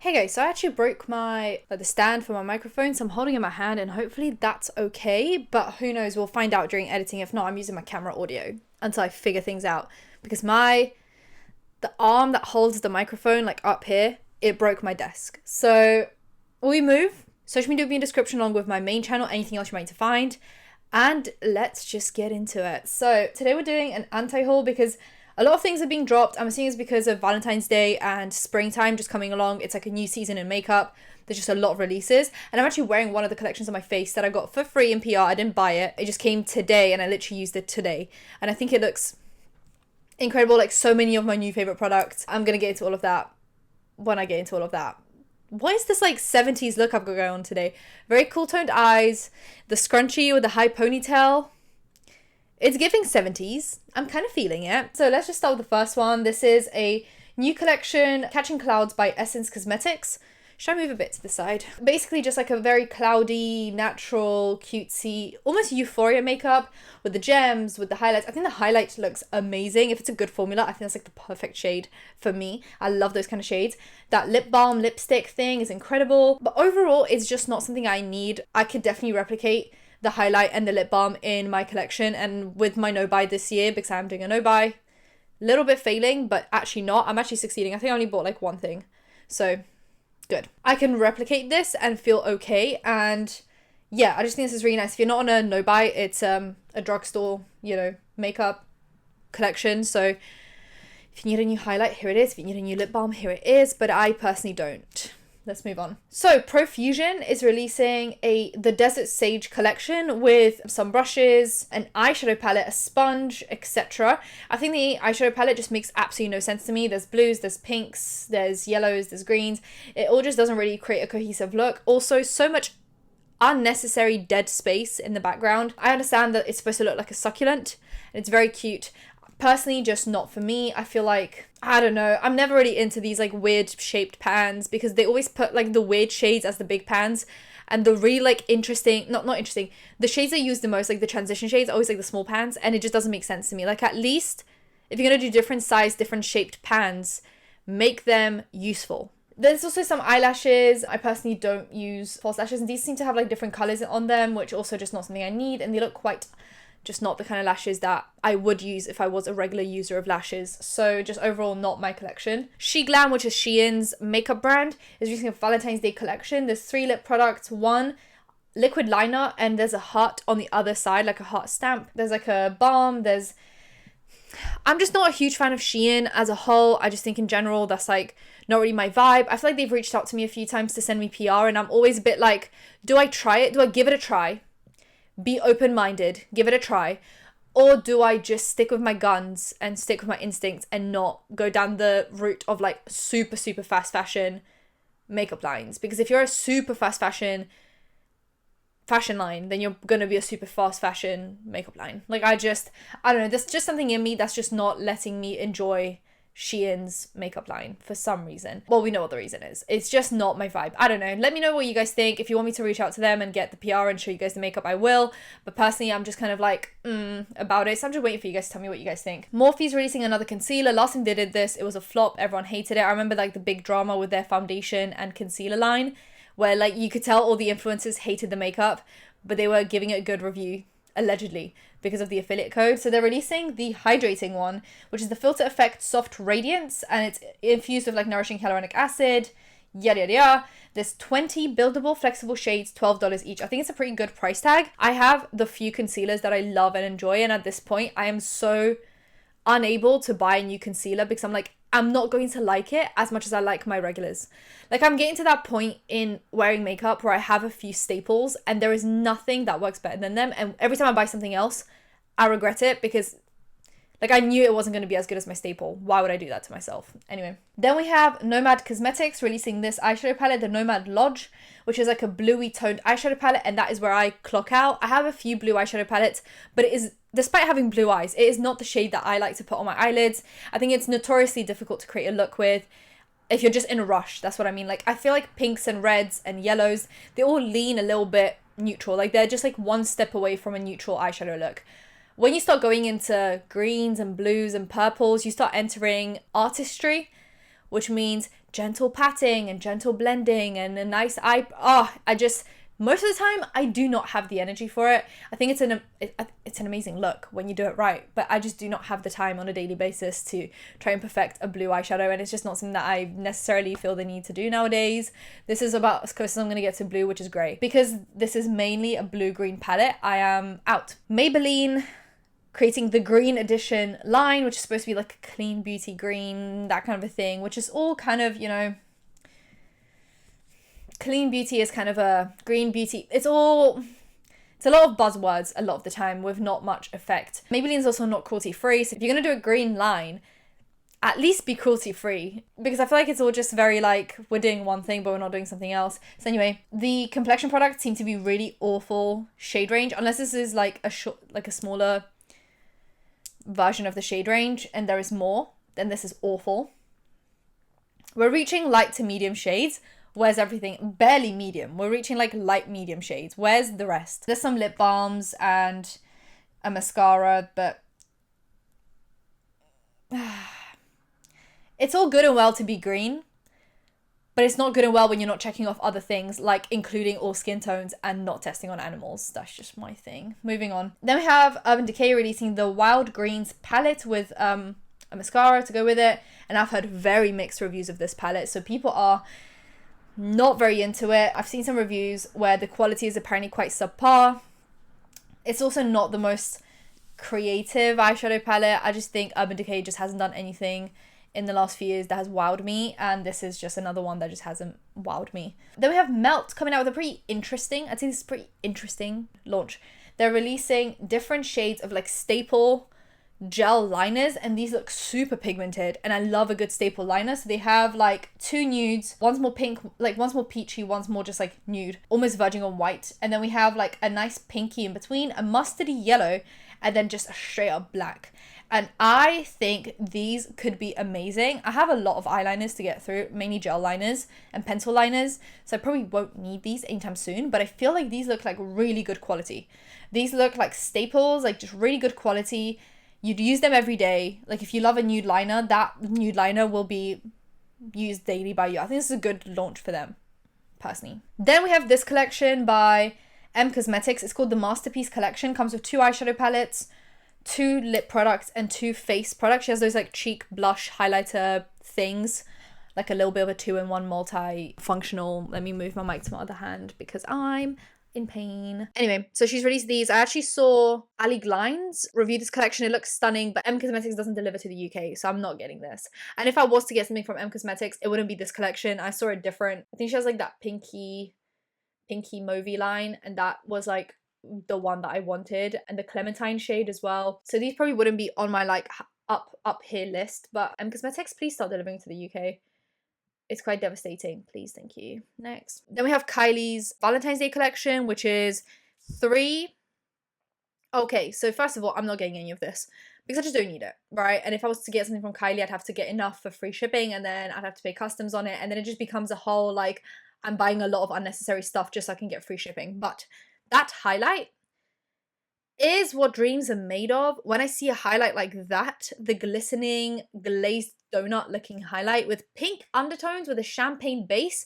Hey guys, so I actually broke the stand for my microphone, so I'm holding it in my hand and hopefully that's okay, but who knows, we'll find out during editing. If not, I'm using my camera audio until I figure things out, because the arm that holds the microphone, like up here, it broke my desk. So we move. Social media will be in the description along with my main channel, anything else you might need to find, and let's just get into it. So today we're doing an anti-haul because a lot of things are being dropped. I'm assuming it's because of Valentine's Day and springtime just coming along. It's like a new season in makeup. There's just a lot of releases. And I'm actually wearing one of the collections on my face that I got for free in PR. I didn't buy it. It just came today and I literally used it today. And I think it looks incredible, like so many of my new favorite products. I'm going to get into all of that when I get into all of that. What is this like 70s look I've got going on today? Very cool toned eyes, the scrunchie with the high ponytail. It's giving 70s. I'm kind of feeling it. So let's just start with the first one. This is a new collection, Catching Clouds by Essence Cosmetics. Should I move a bit to the side? Basically just like a very cloudy, natural, cutesy, almost euphoria makeup with the gems, with the highlights. I think the highlight looks amazing. If it's a good formula, I think that's like the perfect shade for me. I love those kind of shades. That lip balm lipstick thing is incredible. But overall, it's just not something I need. I could definitely replicate the highlight and the lip balm in my collection, and with my no buy this year, because I'm doing a no buy, little bit failing, but actually not. I'm actually succeeding. I think I only bought like one thing, so good. I can replicate this and feel okay, and yeah, I just think this is really nice. If you're not on a no buy, it's a drugstore, makeup collection. So if you need a new highlight, here it is. If you need a new lip balm, here it is, but I personally don't. Let's move on. So Profusion is releasing the Desert Sage collection with some brushes, an eyeshadow palette, a sponge, etc. I think the eyeshadow palette just makes absolutely no sense to me. There's blues, there's pinks, there's yellows, there's greens. It all just doesn't really create a cohesive look. Also, so much unnecessary dead space in the background. I understand that it's supposed to look like a succulent, and it's very cute. Personally, just not for me. I feel like, I don't know, I'm never really into these like weird shaped pans because they always put like the weird shades as the big pans, and the really like interesting, not interesting, the shades I use the most, like the transition shades, are always like the small pans, and it just doesn't make sense to me. Like, at least if you're gonna do different size, different shaped pans, make them useful. There's also some eyelashes. I personally don't use false lashes, and these seem to have like different colors on them, which also just not something I need, and they look quite just not the kind of lashes that I would use if I was a regular user of lashes. So just overall not my collection. She Glam, which is Shein's makeup brand, is releasing a Valentine's Day collection. There's 3 lip products, 1 liquid liner, and there's a heart on the other side, like a heart stamp. There's like a balm, I'm just not a huge fan of Shein as a whole. I just think in general that's like not really my vibe. I feel like they've reached out to me a few times to send me PR, and I'm always a bit like, do I try it? Do I give it a try? Be open-minded, give it a try, or do I just stick with my guns and stick with my instincts and not go down the route of like super fast fashion makeup lines? Because if you're a super fast fashion line, then you're gonna be a super fast fashion makeup line. Like, I don't know, there's just something in me that's just not letting me enjoy Shein's makeup line for some reason. Well, we know what the reason is. It's just not my vibe. I don't know. Let me know what you guys think. If you want me to reach out to them and get the PR and show you guys the makeup, I will. But personally, I'm just kind of like, about it. So I'm just waiting for you guys to tell me what you guys think. Morphe's releasing another concealer. Last time they did this, it was a flop. Everyone hated it. I remember like the big drama with their foundation and concealer line, where like you could tell all the influencers hated the makeup, but they were giving it a good review, allegedly, because of the affiliate code. So they're releasing the hydrating one, which is the Filter Effect Soft Radiance, and it's infused with like nourishing hyaluronic acid, yada yada yada. There's 20 buildable flexible shades, $12 each. I think it's a pretty good price tag. I have the few concealers that I love and enjoy, and at this point I am so unable to buy a new concealer because I'm like, I'm not going to like it as much as I like my regulars. Like, I'm getting to that point in wearing makeup where I have a few staples and there is nothing that works better than them. And every time I buy something else, I regret it because like I knew it wasn't going to be as good as my staple. Why would I do that to myself? Anyway, then we have Nomad Cosmetics releasing this eyeshadow palette, the Nomad Lodge, which is like a bluey toned eyeshadow palette, and that is where I clock out. I have a few blue eyeshadow palettes, but it is, despite having blue eyes, it is not the shade that I like to put on my eyelids. I think it's notoriously difficult to create a look with if you're just in a rush. That's what I mean. Like, I feel like pinks and reds and yellows, they all lean a little bit neutral. Like, they're just like one step away from a neutral eyeshadow look. When you start going into greens and blues and purples, you start entering artistry, which means gentle patting and gentle blending and a nice eye. Oh, most of the time I do not have the energy for it. I think it's an amazing look when you do it right, but I just do not have the time on a daily basis to try and perfect a blue eyeshadow, and it's just not something that I necessarily feel the need to do nowadays. This is about as close as I'm going to get to blue, which is grey. Because this is mainly a blue-green palette, I am out. Maybelline creating the green edition line, which is supposed to be like a clean beauty green, that kind of a thing, which is all kind of, you know, clean beauty is kind of a green beauty. It's a lot of buzzwords a lot of the time with not much effect. Maybelline's also not cruelty free, so if you're gonna do a green line, at least be cruelty free, because I feel like it's all just very like, we're doing one thing but we're not doing something else. So anyway, the complexion products seem to be really awful shade range, unless this is like a smaller version of the shade range and there is more, then this is awful. We're reaching light to medium shades. Where's everything? Barely medium. We're reaching like light medium shades. Where's the rest? There's some lip balms and a mascara, but it's all good and well to be green, but it's not good and well when you're not checking off other things, like including all skin tones and not testing on animals. That's just my thing. Moving on. Then we have Urban Decay releasing the Wild Greens palette with a mascara to go with it, and I've heard very mixed reviews of this palette, so people are not very into it. I've seen some reviews where the quality is apparently quite subpar. It's also not the most creative eyeshadow palette. I just think Urban Decay just hasn't done anything in the last few years that has wowed me, and this is just another one that just hasn't wowed me. Then we have Melt coming out with a pretty interesting, I'd say this is a pretty interesting launch. They're releasing different shades of like staple gel liners, and these look super pigmented, and I love a good staple liner. So they have like two nudes, one's more pink, like one's more peachy, one's more just like nude, almost verging on white, and then we have like a nice pinky in between, a mustardy yellow, and then just a straight up black. And I think these could be amazing. I have a lot of eyeliners to get through, mainly gel liners and pencil liners, so I probably won't need these anytime soon, but I feel like these look like really good quality. These look like staples, like just really good quality. You'd use them every day. Like if you love a nude liner, that nude liner will be used daily by you. I think this is a good launch for them, personally. Then we have this collection by M Cosmetics. It's called the Masterpiece Collection. Comes with 2 eyeshadow palettes, 2 lip products, and 2 face products. She has those like cheek blush highlighter things, like a little bit of a 2-in-1 multi-functional. Let me move my mic to my other hand because I'm in pain. Anyway, so she's released these. I actually saw Ali Glines review this collection. It looks stunning, but M Cosmetics doesn't deliver to the UK, so I'm not getting this. And if I was to get something from M Cosmetics, it wouldn't be this collection. I saw a different, I think she has like that pinky mauvey line, and that was like the one that I wanted, and the Clementine shade as well. So these probably wouldn't be on my like up here list, but M Cosmetics, please start delivering to the UK. It's quite devastating. Please, thank you. Next. Then we have Kylie's Valentine's Day collection, which is 3. Okay, so first of all, I'm not getting any of this because I just don't need it, right? And if I was to get something from Kylie, I'd have to get enough for free shipping, and then I'd have to pay customs on it, and then it just becomes a whole, like, I'm buying a lot of unnecessary stuff just so I can get free shipping. But that highlight is what dreams are made of. When I see a highlight like that, the glistening, glazed donut looking highlight with pink undertones with a champagne base,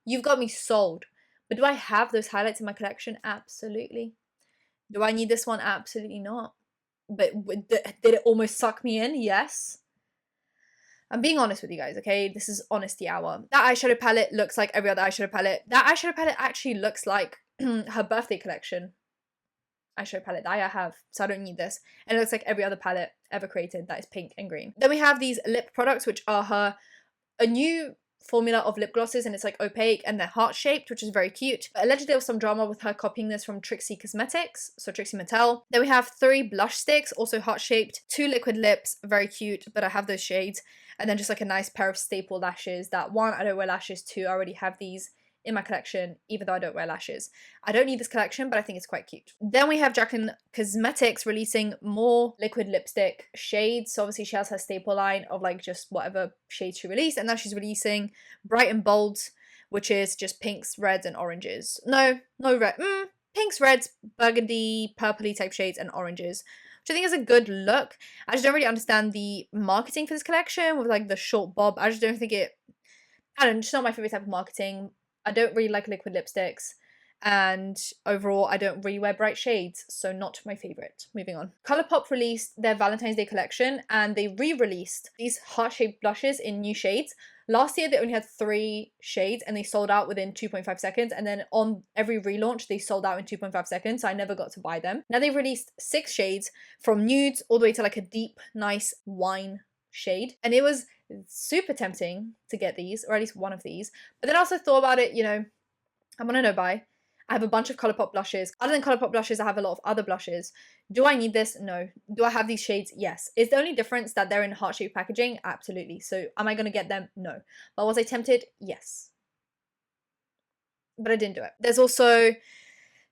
you've got me sold. But do I have those highlights in my collection? Absolutely. Do I need this one? Absolutely not. But did it almost suck me in? Yes. I'm being honest with you guys, okay? This is honesty hour. That eyeshadow palette looks like every other eyeshadow palette. That eyeshadow palette actually looks like her birthday collection eyeshadow palette that I have, so I don't need this. And it looks like every other palette ever created that is pink and green. Then we have these lip products, which are a new formula of lip glosses, and it's like opaque and they're heart-shaped, which is very cute. But allegedly there was some drama with her copying this from Trixie Cosmetics, so Trixie Mattel. Then we have 3 blush sticks, also heart-shaped, 2 liquid lips, very cute, but I have those shades. And then just like a nice pair of staple lashes. That 1, I don't wear lashes. 2, I already have these in my collection, even though I don't wear lashes. I don't need this collection, but I think it's quite cute. Then we have Jaclyn Cosmetics releasing more liquid lipstick shades. So obviously she has her staple line of like just whatever shades she released, and now she's releasing Bright and Bold, which is just pinks, reds, and oranges. No red. Pinks, reds, burgundy, purpley type shades, and oranges, which I think is a good look. I just don't really understand the marketing for this collection with like the short bob. I just don't think it I don't know, just not my favorite type of marketing. I don't really like liquid lipsticks. And overall, I don't really wear bright shades, so not my favorite. Moving on. Colourpop released their Valentine's Day collection, and they re-released these heart-shaped blushes in new shades. Last year, they only had 3 shades, and they sold out within 2.5 seconds. And then on every relaunch, they sold out in 2.5 seconds, so I never got to buy them. Now they released 6 shades, from nudes all the way to like a deep, nice wine shade. And it was super tempting to get these, or at least one of these. But then I also thought about it, you know, I'm on a no-buy. I have a bunch of Colourpop blushes. Other than Colourpop blushes, I have a lot of other blushes. Do I need this? No. Do I have these shades? Yes. Is the only difference that they're in heart-shaped packaging? Absolutely. So am I going to get them? No. But was I tempted? Yes. But I didn't do it. There's also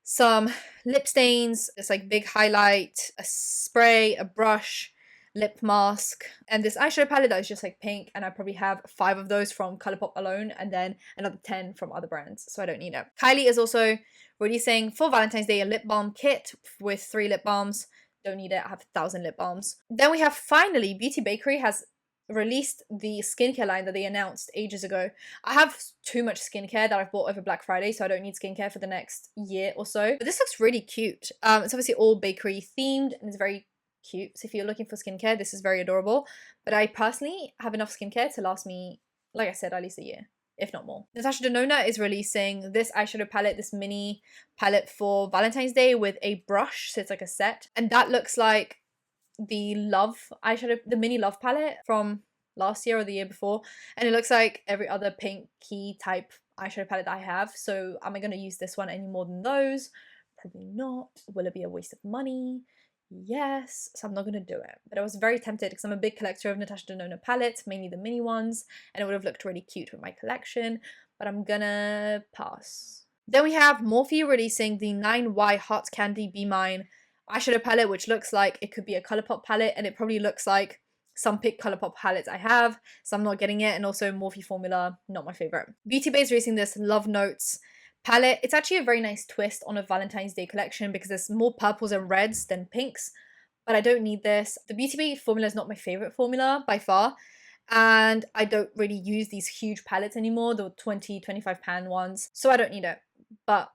some lip stains. It's like big highlight, a spray, a brush, lip mask, and this eyeshadow palette that is just like pink, and I probably have 5 of those from Colourpop alone, and then another 10 from other brands, so I don't need it. Kylie is also releasing for Valentine's Day a lip balm kit with 3 lip balms. Don't need it, I have 1,000 lip balms. Then we have finally Beauty Bakery has released the skincare line that they announced ages ago. I have too much skincare that I've bought over Black Friday, so I don't need skincare for the next year or so. But this looks really cute. It's obviously all bakery themed, and it's very cute. So if you're looking for skincare, this is very adorable. But I personally have enough skincare to last me, like I said, at least a year, if not more. Natasha Denona is releasing this eyeshadow palette, this mini palette for Valentine's Day with a brush. So it's like a set. And that looks like the Love eyeshadow, the mini Love palette from last year or the year before. And it looks like every other pinky type eyeshadow palette that I have. So am I going to use this one any more than those? Probably not. Will it be a waste of money? Yes, so I'm not going to do it. But I was very tempted because I'm a big collector of Natasha Denona palettes, mainly the mini ones, and it would have looked really cute with my collection, but I'm gonna pass. Then we have Morphe releasing the 9Y Hot Candy Be Mine eyeshadow palette, which looks like it could be a Colourpop palette, and it probably looks like some pick Colourpop palettes I have, so I'm not getting it, and also Morphe formula, not my favorite. Beauty Bay is releasing this Love Notes palette. It's actually a very nice twist on a Valentine's Day collection because there's more purples and reds than pinks, but I don't need this. The Beauty Bay formula is not my favorite formula by far, and I don't really use these huge palettes anymore, the 20-25 pan ones, so I don't need it. But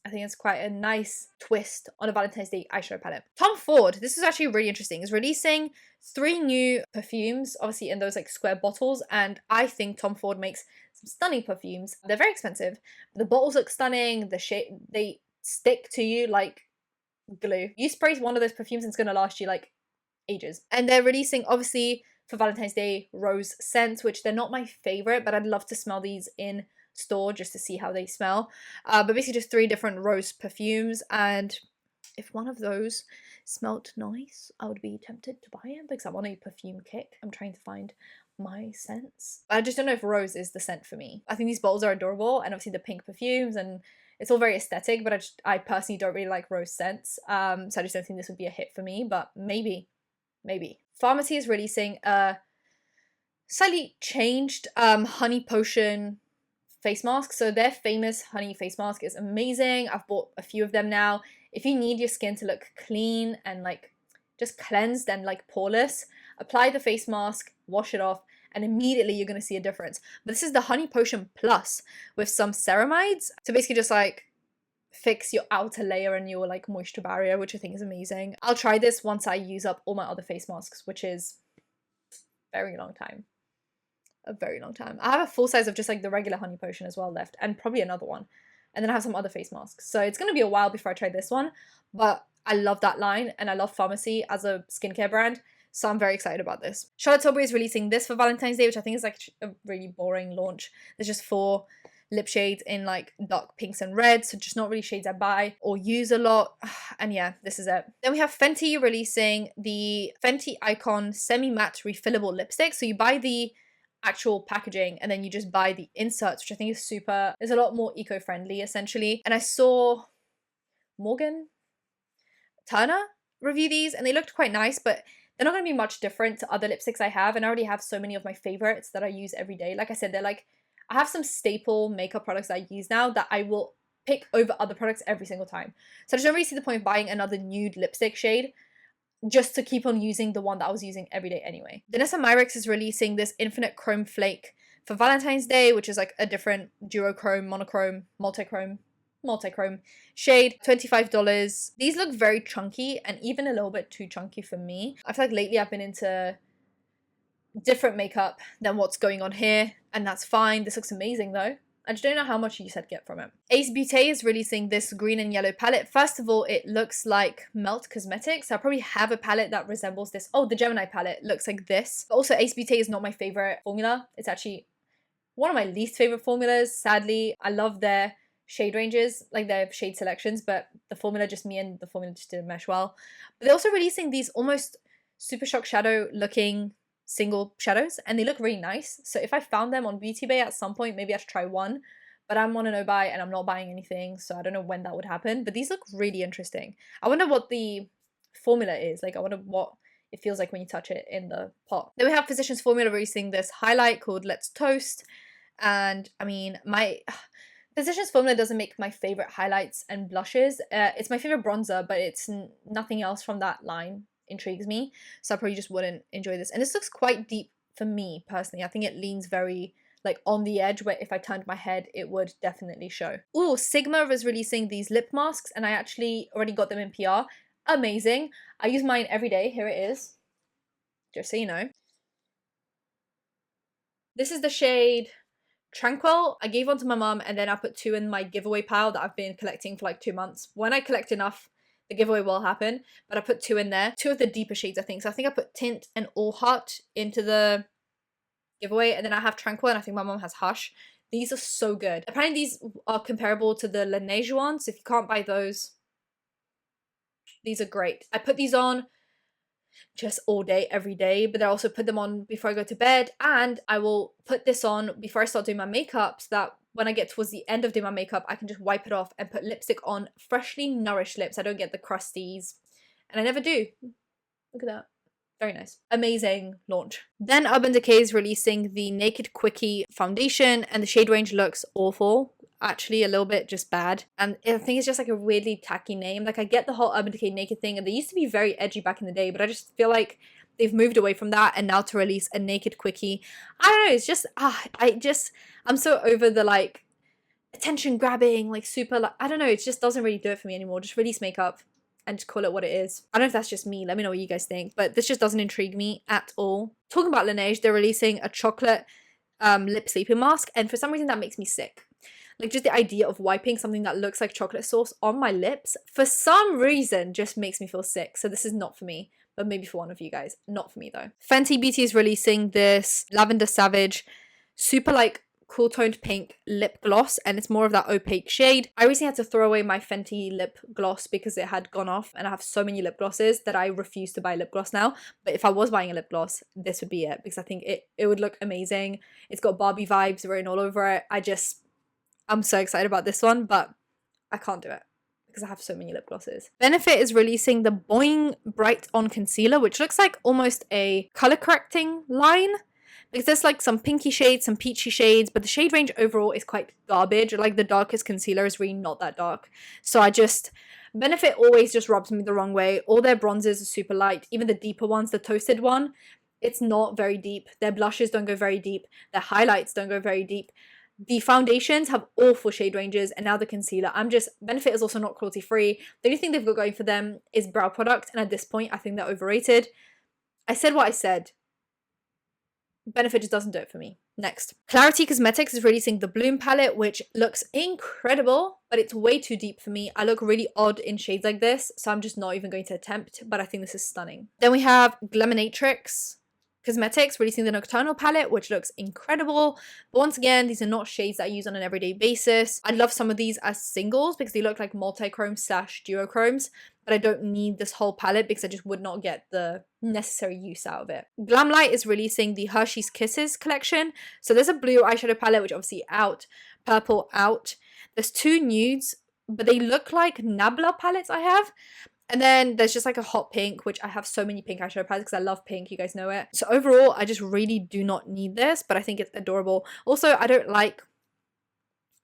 I think it's quite a nice twist on a Valentine's Day eyeshadow palette. Tom Ford, this is actually really interesting, is releasing 3 new perfumes, obviously in those like square bottles, and I think Tom Ford makes some stunning perfumes. They're very expensive. The bottles look stunning, the shape, they stick to you like glue. You spray one of those perfumes and it's gonna last you like ages. And they're releasing, obviously, for Valentine's Day, rose scents, which they're not my favorite, but I'd love to smell these in store just to see how they smell. But basically just 3 different rose perfumes, and if one of those smelled nice, I would be tempted to buy it because I'm on a perfume kick. I'm trying to find my scents. I just don't know if rose is the scent for me. I think these bottles are adorable, and obviously the pink perfumes, and it's all very aesthetic, but I personally don't really like rose scents. So I just don't think this would be a hit for me, but maybe. Pharmacy is releasing a slightly changed honey potion face mask. So their famous honey face mask is amazing. I've bought a few of them now. If you need your skin to look clean and like just cleansed and like poreless, apply the face mask, wash it off, and immediately you're going to see a difference. But this is the honey potion plus with some ceramides to basically just like fix your outer layer and your like moisture barrier, which I think is amazing. I'll try this once I use up all my other face masks, which is a very long time. I have a full size of just like the regular honey potion as well left, and probably another one, and then I have some other face masks, so it's gonna be a while before I try this one. But I love that line, and I love Pharmacy as a skincare brand, so I'm very excited about this. Charlotte Tilbury is releasing this for Valentine's Day, which I think is like a really boring launch. There's just 4 lip shades in like dark pinks and reds, so just not really shades I buy or use a lot. And yeah, this is it. Then we have Fenty releasing the Fenty Icon Semi-Matte Refillable Lipstick. So you buy the actual packaging and then you just buy the inserts, which I think is a lot more eco-friendly essentially. And I saw Morgan Turner review these and they looked quite nice, but they're not going to be much different to other lipsticks I have, and I already have so many of my favorites that I use every day. Like I said, they're like, I have some staple makeup products that I use now that I will pick over other products every single time. So I just don't really see the point of buying another nude lipstick shade just to keep on using the one that I was using every day anyway. Danessa Myricks is releasing this Infinite Chrome Flake for Valentine's Day, which is like a different duochrome, monochrome, multichrome shade, $25. These look very chunky and even a little bit too chunky for me. I feel like lately I've been into different makeup than what's going on here, and that's fine. This looks amazing though. I just don't know how much you said get from it. Ace Beauté is releasing this green and yellow palette. First of all, it looks like Melt Cosmetics. I probably have a palette that resembles this. Oh, the Gemini palette looks like this. But also, Ace Beauté is not my favorite formula. It's actually one of my least favorite formulas, sadly. I love their shade ranges, like their shade selections, but the formula just didn't mesh well. But they're also releasing these almost Super Shock Shadow looking single shadows, and they look really nice. So if I found them on Beauty Bay at some point, maybe I should try one, but I'm on a no buy and I'm not buying anything, so I don't know when that would happen. But these look really interesting. I wonder what the formula is like. I wonder what it feels like when you touch it in the pot. Then we have Physicians Formula releasing this highlight called Let's Toast, and I mean, my Physicians Formula doesn't make my favorite highlights and blushes. It's my favorite bronzer, but it's nothing else from that line intrigues me, so I probably just wouldn't enjoy this. And this looks quite deep for me personally. I think it leans very like on the edge where if I turned my head it would definitely show. Oh, Sigma is releasing these lip masks, and I actually already got them in PR. Amazing. I use mine every day. Here it is, just so you know. This is the shade Tranquil. I gave one to my mum, and then I put 2 in my giveaway pile that I've been collecting for like 2 months. When I collect enough, the giveaway will happen, but I put 2 in there. 2 of the deeper shades, I think. So I think I put Tint and All Heart into the giveaway, and then I have Tranquil, and I think my mom has Hush. These are so good. Apparently these are comparable to the Laneige ones, so if you can't buy those, these are great. I put these on just all day, every day, but I also put them on before I go to bed, and I will put this on before I start doing my makeup so that when I get towards the end of doing my makeup, I can just wipe it off and put lipstick on freshly nourished lips. I don't get the crusties, and I never do. Look at that. Very nice. Amazing launch. Then Urban Decay is releasing the Naked Quickie foundation, and the shade range looks awful. Actually, a little bit just bad. And I think it's just like a weirdly tacky name. Like, I get the whole Urban Decay Naked thing, and they used to be very edgy back in the day, but I just feel like they've moved away from that, and now to release a Naked Quickie, I don't know, it's just, I'm so over the like attention grabbing, like super, like, I don't know, it just doesn't really do it for me anymore. Just release makeup and just call it what it is. I don't know if that's just me. Let me know what you guys think, but this just doesn't intrigue me at all. Talking about Laneige, they're releasing a chocolate lip sleeping mask, and for some reason that makes me sick. Like, just the idea of wiping something that looks like chocolate sauce on my lips, for some reason, just makes me feel sick. So this is not for me, but maybe for one of you guys. Not for me, though. Fenty Beauty is releasing this Lavender Savage super, like, cool toned pink lip gloss, and it's more of that opaque shade. I recently had to throw away my Fenty lip gloss because it had gone off, and I have so many lip glosses that I refuse to buy lip gloss now. But if I was buying a lip gloss, this would be it, because I think it would look amazing. It's got Barbie vibes written all over it. I'm so excited about this one, but I can't do it because I have so many lip glosses. Benefit is releasing the Boing Bright On Concealer, which looks like almost a color correcting line, because there's like some pinky shades, some peachy shades, but the shade range overall is quite garbage. Like, the darkest concealer is really not that dark. So Benefit always just rubs me the wrong way. All their bronzers are super light. Even the deeper ones, the toasted one, it's not very deep. Their blushes don't go very deep. Their highlights don't go very deep. The foundations have awful shade ranges, and now the concealer. Benefit is also not cruelty free. The only thing they've got going for them is brow product, and at this point, I think they're overrated. I said what I said. Benefit just doesn't do it for me. Next. Clarity Cosmetics is releasing the Bloom palette, which looks incredible, but it's way too deep for me. I look really odd in shades like this, so I'm just not even going to attempt, but I think this is stunning. Then we have Glaminatrix Cosmetics releasing the Nocturnal palette, which looks incredible. But once again, these are not shades that I use on an everyday basis. I love some of these as singles because they look like multi-chrome / duochromes, but I don't need this whole palette because I just would not get the necessary use out of it. Glamlight is releasing the Hershey's Kisses collection. So there's a blue eyeshadow palette, which obviously out, purple out. There's 2 nudes, but they look like Nabla palettes I have. And then there's just like a hot pink, which I have so many pink eyeshadow palettes because I love pink, you guys know it. So overall, I just really do not need this, but I think it's adorable. Also, I know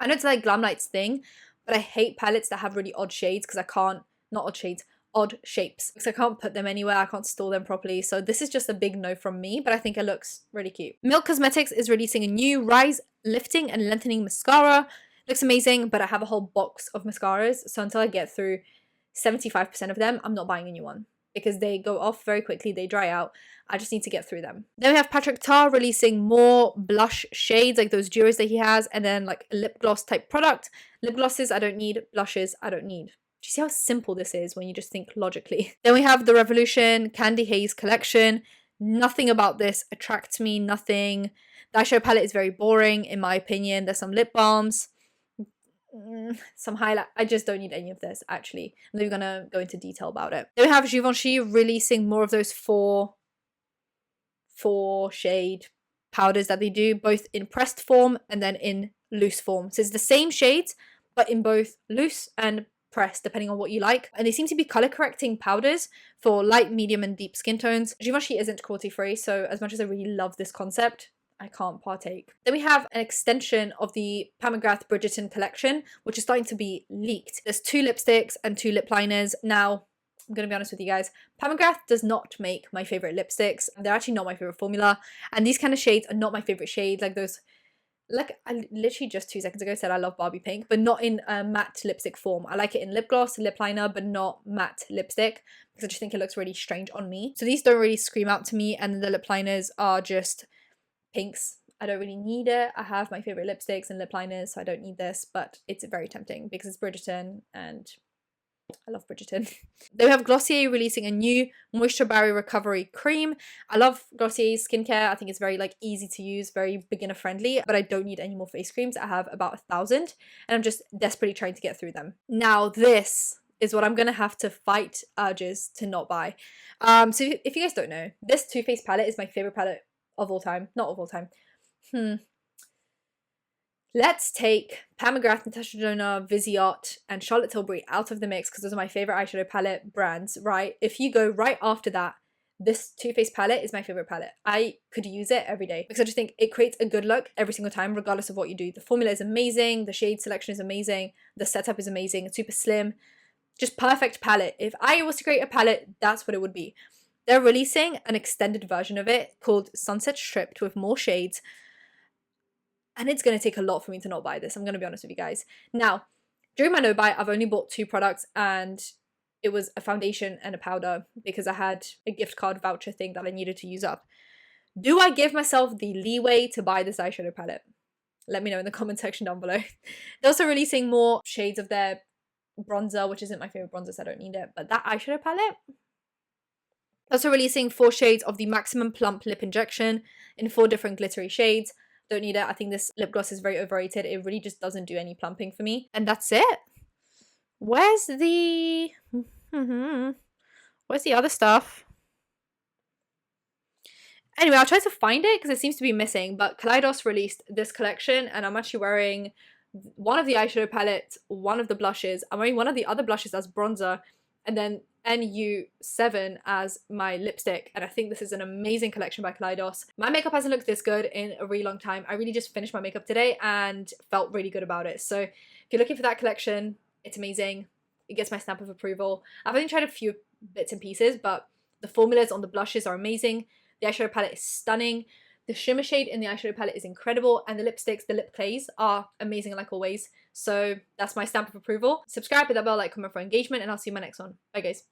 it's like Glamlight's thing, but I hate palettes that have really odd shades because I can't, not odd shades, odd shapes because I can't put them anywhere, I can't store them properly. So this is just a big no from me, but I think it looks really cute. Milk Cosmetics is releasing a new Rise Lifting and Lengthening Mascara. Looks amazing, but I have a whole box of mascaras, so until I get through 75% of them, I'm not buying a new one because they go off very quickly, they dry out. I just need to get through them. Then we have Patrick Tar releasing more blush shades, like those duos that he has, and then like a lip gloss type product. Lip glosses I don't need, blushes I don't need. Do you see how simple this is when you just think logically? Then we have the Revolution Candy Haze collection. Nothing about this attracts me, nothing. The eyeshadow palette is very boring in my opinion. There's some lip balms, some highlight. I just don't need any of this actually. I'm not even gonna go into detail about it. Then we have Givenchy releasing more of those four shade powders that they do, both in pressed form and then in loose form. So it's the same shades, but in both loose and pressed, depending on what you like. And they seem to be color correcting powders for light, medium, and deep skin tones. Givenchy isn't cruelty free, so as much as I really love this concept, I can't partake. Then we have an extension of the Pat McGrath Bridgerton collection, which is starting to be leaked. There's 2 lipsticks and 2 lip liners. Now, I'm going to be honest with you guys, Pat McGrath does not make my favorite lipsticks. They're actually not my favorite formula. And these kind of shades are not my favorite shades. Like those, like I literally just 2 seconds ago said I love Barbie Pink, but not in a matte lipstick form. I like it in lip gloss, lip liner, but not matte lipstick because I just think it looks really strange on me. So these don't really scream out to me, and the lip liners are just pinks. I don't really need it. I have my favorite lipsticks and lip liners, so I don't need this, but it's very tempting because it's Bridgerton and I love Bridgerton. Then we have Glossier releasing a new Moisture Barrier Recovery Cream. I love Glossier's skincare. I think it's very like easy to use, very beginner friendly, but I don't need any more face creams. I have about 1,000 and I'm just desperately trying to get through them. Now this is what I'm gonna have to fight urges to not buy. So if you guys don't know, this Too Faced palette is my favorite palette of all time. Not of all time. Let's take Pat McGrath, Natasha Denona, Viseart, and Charlotte Tilbury out of the mix because those are my favorite eyeshadow palette brands, right? If you go right after that, this Too Faced palette is my favorite palette. I could use it every day because I just think it creates a good look every single time, regardless of what you do. The formula is amazing. The shade selection is amazing. The setup is amazing. It's super slim. Just perfect palette. If I was to create a palette, that's what it would be. They're releasing an extended version of it called Sunset Stripped with more shades. And it's going to take a lot for me to not buy this. I'm going to be honest with you guys. Now, during my no buy, I've only bought 2 products and it was a foundation and a powder because I had a gift card voucher thing that I needed to use up. Do I give myself the leeway to buy this eyeshadow palette? Let me know in the comment section down below. They're also releasing more shades of their bronzer, which isn't my favorite bronzer, so I don't need it. But that eyeshadow palette. Also releasing 4 shades of the Maximum Plump Lip Injection in 4 different glittery shades. Don't need it. I think this lip gloss is very overrated. It really just doesn't do any plumping for me. And that's it. Where's the other stuff? Anyway, I'll try to find it because it seems to be missing. But Kaleidos released this collection and I'm actually wearing one of the eyeshadow palettes, one of the blushes. I'm wearing one of the other blushes as bronzer and then NU7 as my lipstick, and I think this is an amazing collection by Kaleidos. My makeup hasn't looked this good in a really long time. I really just finished my makeup today and felt really good about it. So if you're looking for that collection, it's amazing. It gets my stamp of approval. I've only tried a few bits and pieces, but the formulas on the blushes are amazing. The eyeshadow palette is stunning. The shimmer shade in the eyeshadow palette is incredible, and the lipsticks, the lip clays are amazing like always. So that's my stamp of approval. Subscribe, hit that bell, like, comment for engagement, and I'll see you in my next one. Bye guys.